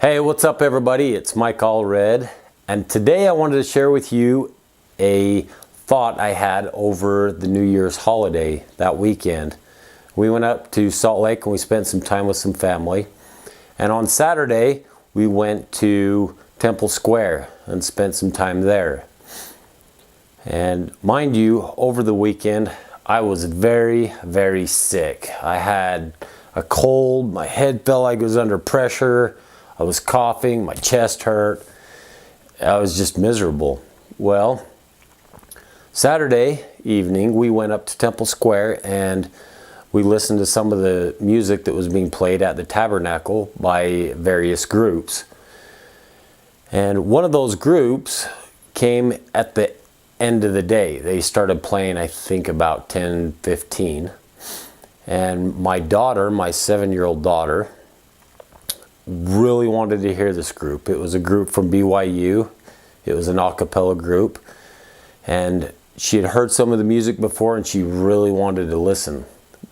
Hey, what's up everybody? It's Mike Allred, and today I wanted to share with you a thought I had over the New Year's holiday that weekend. We went up to Salt Lake and we spent some time with some family. And on Saturday, we went to Temple Square and spent some time there. And mind you, over the weekend, I was very, very sick. I had a cold, my head felt like it was under pressure. I was coughing, my chest hurt. I was just miserable. Well, Saturday evening, we went up to Temple Square and we listened to some of the music that was being played at the Tabernacle by various groups. And one of those groups came at the end of the day. They started playing, I think, about 10:15. And my daughter, my 7-year-old daughter, really wanted to hear this group. It was a group from BYU. It was an a cappella group. And she had heard some of the music before and she really wanted to listen.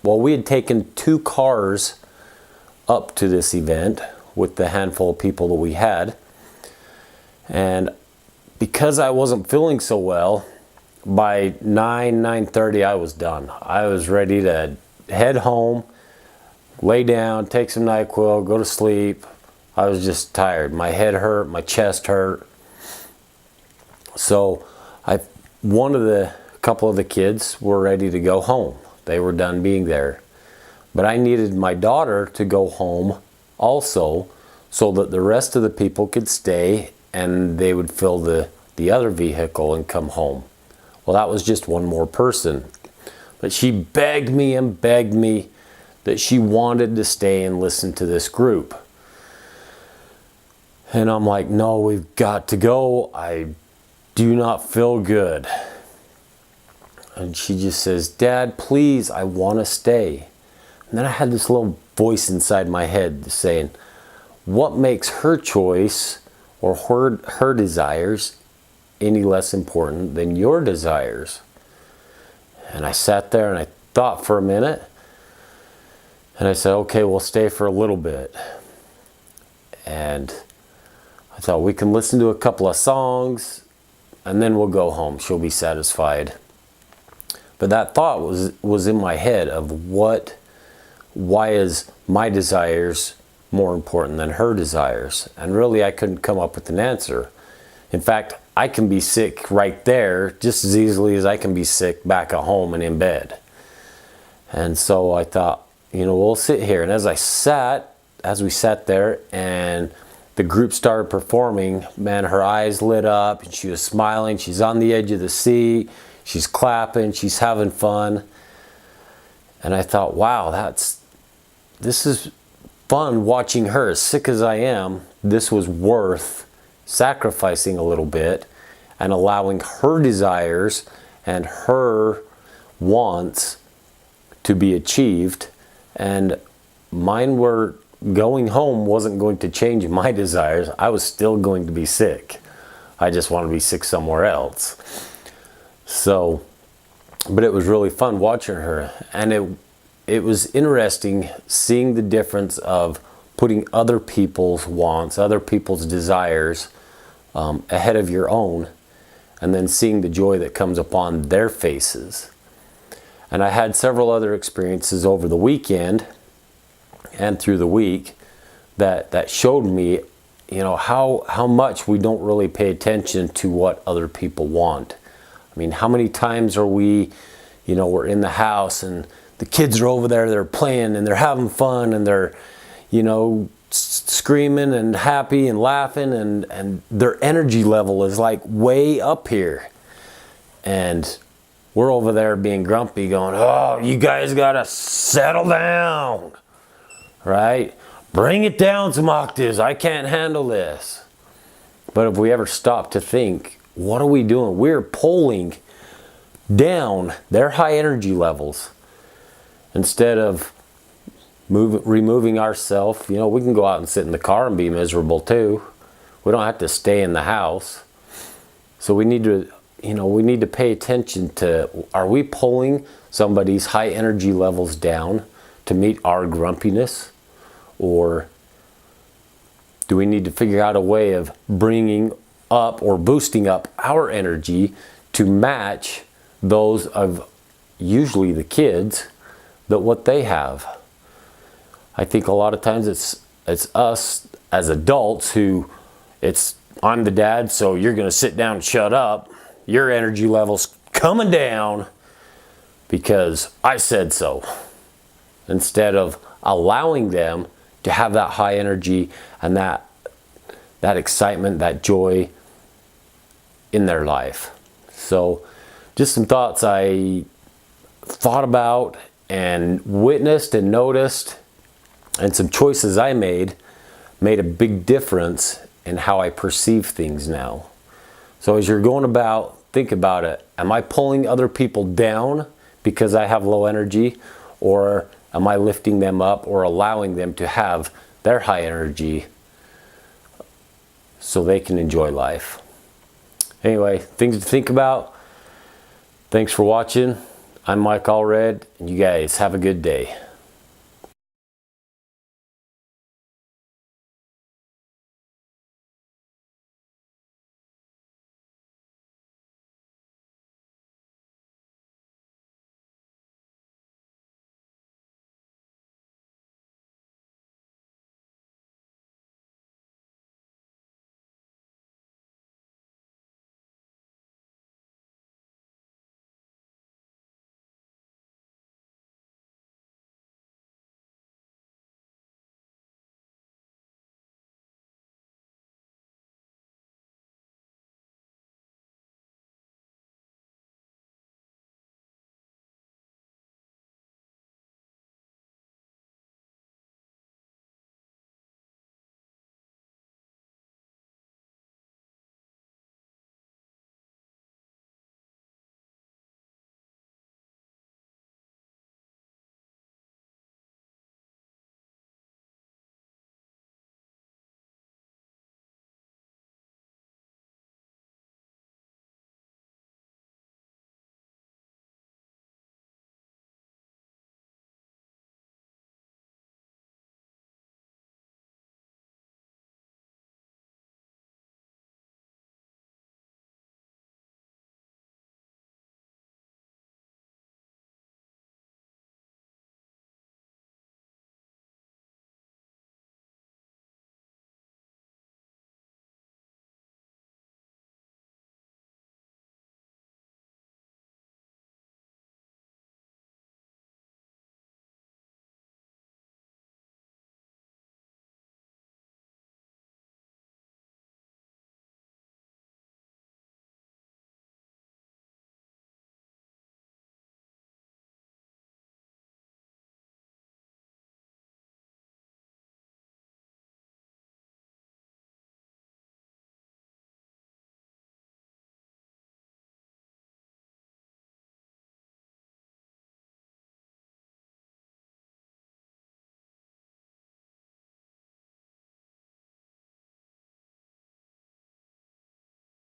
Well, we had taken 2 cars up to this event with the handful of people that we had. And because I wasn't feeling so well, by 9:30 I was done. I was ready to head home, lay down, take some NyQuil, go to sleep. I was just tired. My head hurt, my chest hurt. So a couple of the kids were ready to go home. They were done being there. But I needed my daughter to go home also so that the rest of the people could stay and they would fill the other vehicle and come home. Well, that was just one more person. But she begged me and begged me that she wanted to stay and listen to this group. And I'm like, no, we've got to go. I do not feel good. And she just says, Dad, please, I want to stay. And then I had this little voice inside my head saying, what makes her choice or her desires any less important than your desires? And I sat there and I thought for a minute. And I said, okay, we'll stay for a little bit. And I thought we can listen to a couple of songs and then we'll go home. She'll be satisfied. But that thought was in my head of why is my desires more important than her desires? And really I couldn't come up with an answer. In fact, I can be sick right there just as easily as I can be sick back at home and in bed. And so I thought, we'll sit here. And as we sat there and the group started performing, man, her eyes lit up and she was smiling. She's on the edge of the seat. She's clapping. She's having fun. And I thought, wow, this is fun watching her. As sick as I am, this was worth sacrificing a little bit and allowing her desires and her wants to be achieved. And mine were going home wasn't going to change my desires. I was still going to be sick. I just wanted to be sick somewhere else. So, but it was really fun watching her. And it was interesting seeing the difference of putting other people's wants, other people's desires ahead of your own, and then seeing the joy that comes upon their faces. And I had several other experiences over the weekend and through the week that showed me, how much we don't really pay attention to what other people want. I mean, how many times are we, we're in the house and the kids are over there, they're playing and they're having fun and they're, screaming and happy and laughing and their energy level is like way up here. And we're over there being grumpy going, oh, you guys gotta settle down, right? Bring it down some octaves. I can't handle this. But if we ever stop to think, what are we doing? We're pulling down their high energy levels instead of removing ourselves. We can go out and sit in the car and be miserable too. We don't have to stay in the house. So we need to pay attention to, are we pulling somebody's high energy levels down to meet our grumpiness? Or do we need to figure out a way of bringing up or boosting up our energy to match those of usually the kids, that what they have. I think a lot of times it's us as adults who, I'm the dad, so you're going to sit down and shut up. Your energy level's coming down because I said so. Instead of allowing them to have that high energy and that excitement, that joy in their life. So just some thoughts I thought about and witnessed and noticed, and some choices I made a big difference in how I perceive things now. So as you're going about, think about it. Am I pulling other people down because I have low energy, or am I lifting them up or allowing them to have their high energy so they can enjoy life? Anyway, things to think about. Thanks for watching. I'm Mike Allred, and you guys have a good day.